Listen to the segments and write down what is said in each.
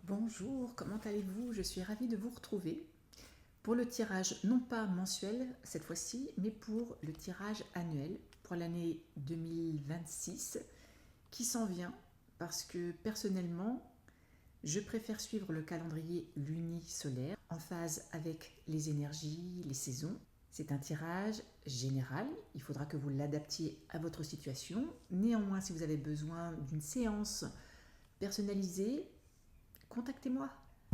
Bonjour, comment allez-vous? Je suis ravie de vous retrouver pour le tirage non pas mensuel cette fois-ci, mais pour le tirage annuel pour l'année 2026 qui s'en vient parce que personnellement, je préfère suivre le calendrier lunisolaire en phase avec les énergies, les saisons. C'est un tirage général, il faudra que vous l'adaptiez à votre situation. Néanmoins, si vous avez besoin d'une séance personnalisée, contactez-moi.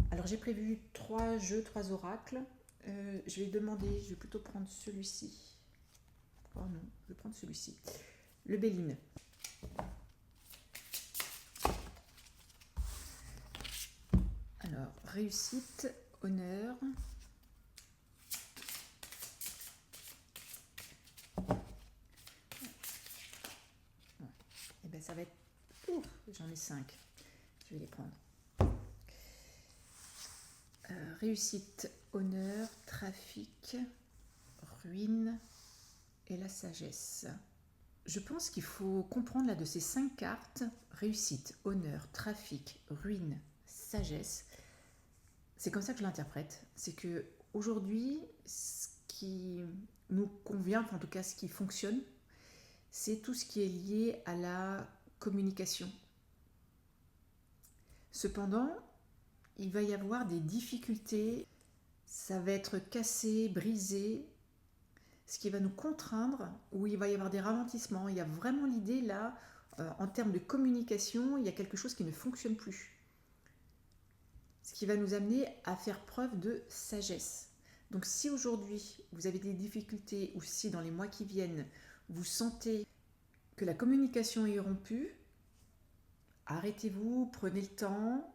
Alors j'ai prévu 3 jeux, 3 oracles. Je vais demander, je vais plutôt prendre celui-ci. Oh non, je vais prendre celui-ci. Le Béline. Alors, réussite, honneur. Et bien ça va être... Ouf, j'en ai 5. Je vais les prendre. Réussite, honneur, trafic, ruine et la sagesse. Je pense qu'il faut comprendre là de ces 5 cartes, réussite, honneur, trafic, ruine, sagesse. C'est comme ça que je l'interprète. C'est que aujourd'hui, ce qui nous convient, enfin en tout cas ce qui fonctionne, c'est tout ce qui est lié à la communication. Cependant, il va y avoir des difficultés, ça va être cassé, brisé, ce qui va nous contraindre, où il va y avoir des ralentissements. Il y a vraiment l'idée là, en termes de communication, il y a quelque chose qui ne fonctionne plus. Ce qui va nous amener à faire preuve de sagesse. Donc si aujourd'hui vous avez des difficultés ou si dans les mois qui viennent vous sentez que la communication est rompue, arrêtez-vous, prenez le temps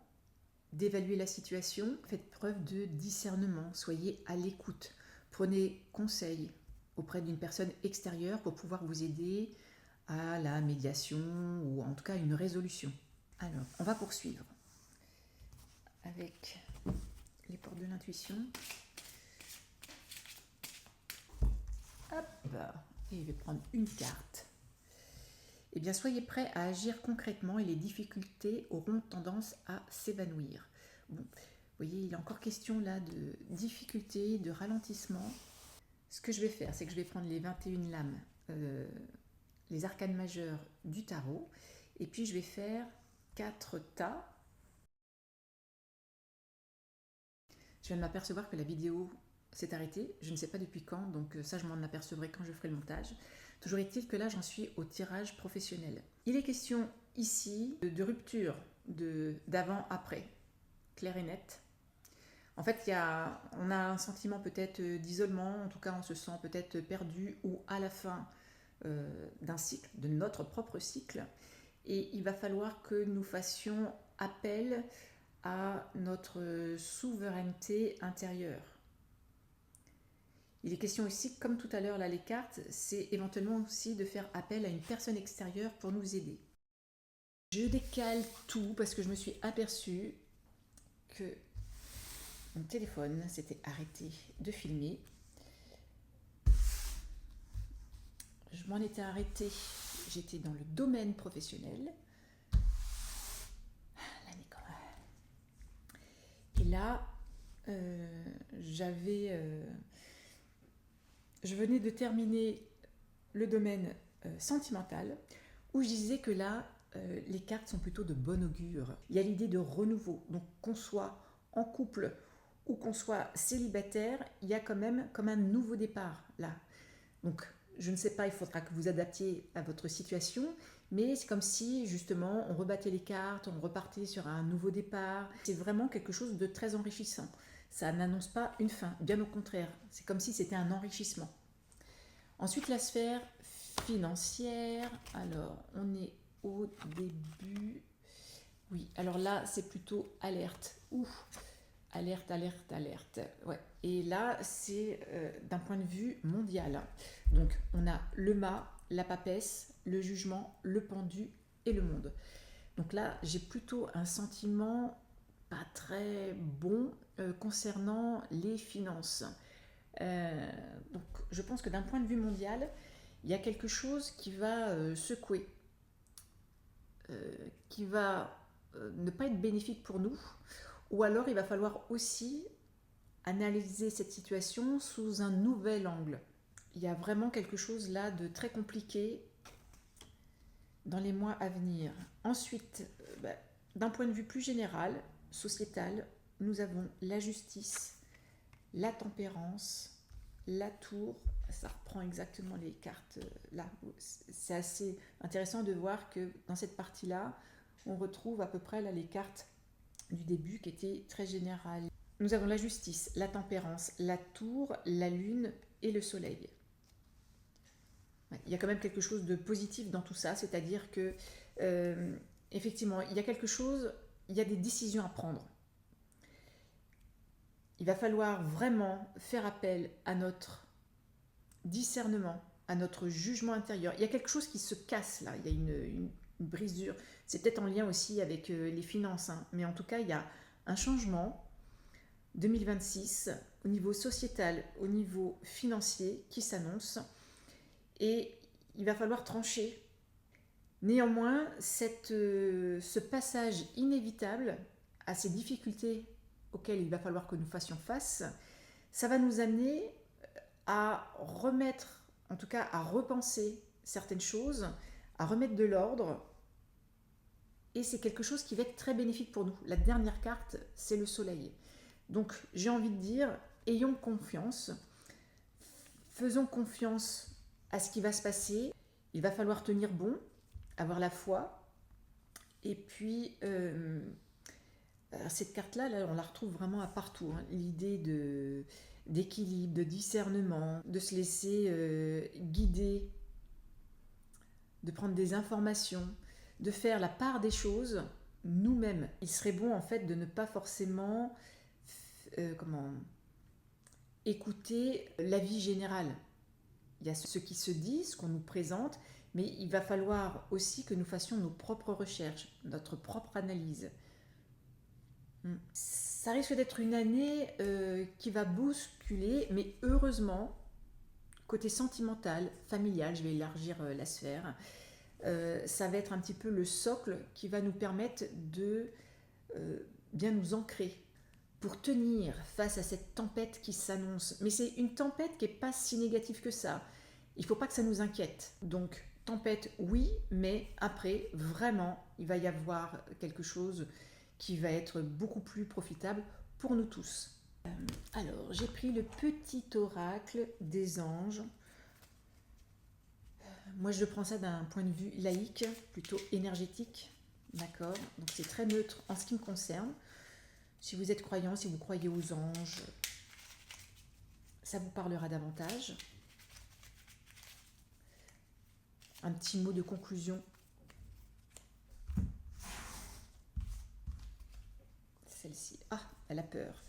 d'évaluer la situation, faites preuve de discernement, soyez à l'écoute, prenez conseil auprès d'une personne extérieure pour pouvoir vous aider à la médiation ou en tout cas une résolution. Alors, on va poursuivre avec les portes de l'intuition. Hop, et je vais prendre une carte. Eh bien, soyez prêts à agir concrètement et les difficultés auront tendance à s'évanouir. Bon, vous voyez, il est encore question là de difficultés, de ralentissement. Ce que je vais faire, c'est que je vais prendre les 21 lames, les arcanes majeures du tarot, et puis je vais faire 4 tas. Je viens de m'apercevoir que la vidéo s'est arrêtée, je ne sais pas depuis quand, donc ça je m'en apercevrai quand je ferai le montage. Toujours est-il que là j'en suis au tirage professionnel. Il est question ici de rupture, d'avant-après, clair et net. En fait, on a un sentiment peut-être d'isolement, en tout cas on se sent peut-être perdu ou à la fin d'un cycle, de notre propre cycle. Et il va falloir que nous fassions appel à notre souveraineté intérieure. Il est question aussi, comme tout à l'heure là les cartes, c'est éventuellement aussi de faire appel à une personne extérieure pour nous aider. Je décale tout parce que je me suis aperçue que mon téléphone s'était arrêté de filmer. Je m'en étais arrêtée, j'étais dans le domaine professionnel. Et là, je venais de terminer le domaine sentimental, où je disais que là, les cartes sont plutôt de bon augure. Il y a l'idée de renouveau, donc qu'on soit en couple ou qu'on soit célibataire, il y a quand même comme un nouveau départ là. Donc je ne sais pas, il faudra que vous adaptiez à votre situation, mais c'est comme si justement on rebattait les cartes, on repartait sur un nouveau départ. C'est vraiment quelque chose de très enrichissant. Ça n'annonce pas une fin, bien au contraire, c'est comme si c'était un enrichissement. Ensuite, la sphère financière. Alors, on est au début. Oui, alors là, c'est plutôt alerte. Ouf, alerte, alerte, alerte. Ouais. Et là, c'est d'un point de vue mondial. Donc, on a le mât, la papesse, le jugement, le pendu et le monde. Donc là, j'ai plutôt un sentiment pas très bon concernant les finances. Donc je pense que d'un point de vue mondial, il y a quelque chose qui va secouer, qui va ne pas être bénéfique pour nous, ou alors il va falloir aussi analyser cette situation sous un nouvel angle. Il y a vraiment quelque chose là de très compliqué dans les mois à venir. Ensuite, d'un point de vue plus général, sociétal, nous avons la justice, la tempérance, la tour. Ça reprend exactement les cartes là. C'est assez intéressant de voir que dans cette partie-là, on retrouve à peu près là les cartes du début qui étaient très générales. Nous avons la justice, la tempérance, la tour, la lune et le soleil. Il y a quand même quelque chose de positif dans tout ça, c'est-à-dire que effectivement, il y a quelque chose, il y a des décisions à prendre. Il va falloir vraiment faire appel à notre discernement, à notre jugement intérieur. Il y a quelque chose qui se casse là, il y a une brisure. C'est peut-être en lien aussi avec les finances, hein. Mais en tout cas, il y a un changement 2026 au niveau sociétal, au niveau financier qui s'annonce. Et il va falloir trancher. Néanmoins, ce passage inévitable à ces difficultés auxquelles il va falloir que nous fassions face, ça va nous amener à remettre, en tout cas à repenser certaines choses, à remettre de l'ordre. Et c'est quelque chose qui va être très bénéfique pour nous. La dernière carte, c'est le soleil. Donc j'ai envie de dire, ayons confiance, faisons confiance à ce qui va se passer. Il va falloir tenir bon, avoir la foi. Et puis, cette carte-là, là, on la retrouve vraiment à partout, hein. L'idée d'équilibre, de discernement, de se laisser guider, de prendre des informations, de faire la part des choses nous-mêmes. Il serait bon en fait de ne pas forcément écouter l'avis général. Il y a ce qui se dit, ce qu'on nous présente, mais il va falloir aussi que nous fassions nos propres recherches, notre propre analyse. Ça risque d'être une année qui va bousculer, mais heureusement, côté sentimental, familial, je vais élargir la sphère, ça va être un petit peu le socle qui va nous permettre de bien nous ancrer pour tenir face à cette tempête qui s'annonce. Mais c'est une tempête qui n'est pas si négative que ça. Il ne faut pas que ça nous inquiète. Donc, tempête, oui, mais après, vraiment, il va y avoir quelque chose qui va être beaucoup plus profitable pour nous tous. Alors, j'ai pris le petit oracle des anges. Moi, je prends ça d'un point de vue laïque, plutôt énergétique. D'accord ? Donc, c'est très neutre en ce qui me concerne. Si vous êtes croyant, si vous croyez aux anges, ça vous parlera davantage. Un petit mot de conclusion. Celle-ci. Ah, elle a peur.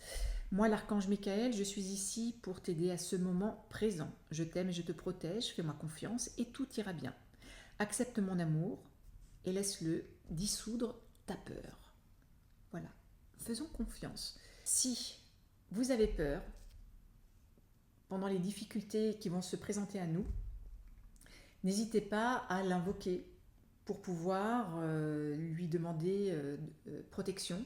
Moi, l'archange Michael, je suis ici pour t'aider à ce moment présent. Je t'aime et je te protège, fais-moi confiance et tout ira bien. Accepte mon amour et laisse-le dissoudre ta peur. Voilà. Faisons confiance. Si vous avez peur pendant les difficultés qui vont se présenter à nous, n'hésitez pas à l'invoquer pour pouvoir lui demander protection.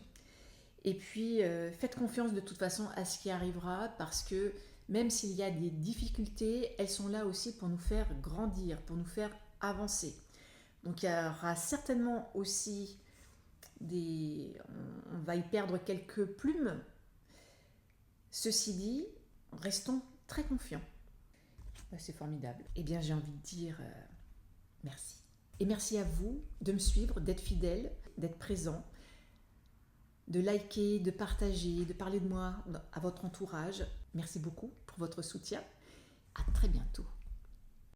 Et puis, faites confiance de toute façon à ce qui arrivera parce que même s'il y a des difficultés, elles sont là aussi pour nous faire grandir, pour nous faire avancer. Donc, il y aura certainement aussi on va y perdre quelques plumes. Ceci dit, restons très confiants. C'est formidable. Eh bien, j'ai envie de dire merci. Et merci à vous de me suivre, d'être fidèle, d'être présent, de liker, de partager, de parler de moi à votre entourage. Merci beaucoup pour votre soutien. À très bientôt.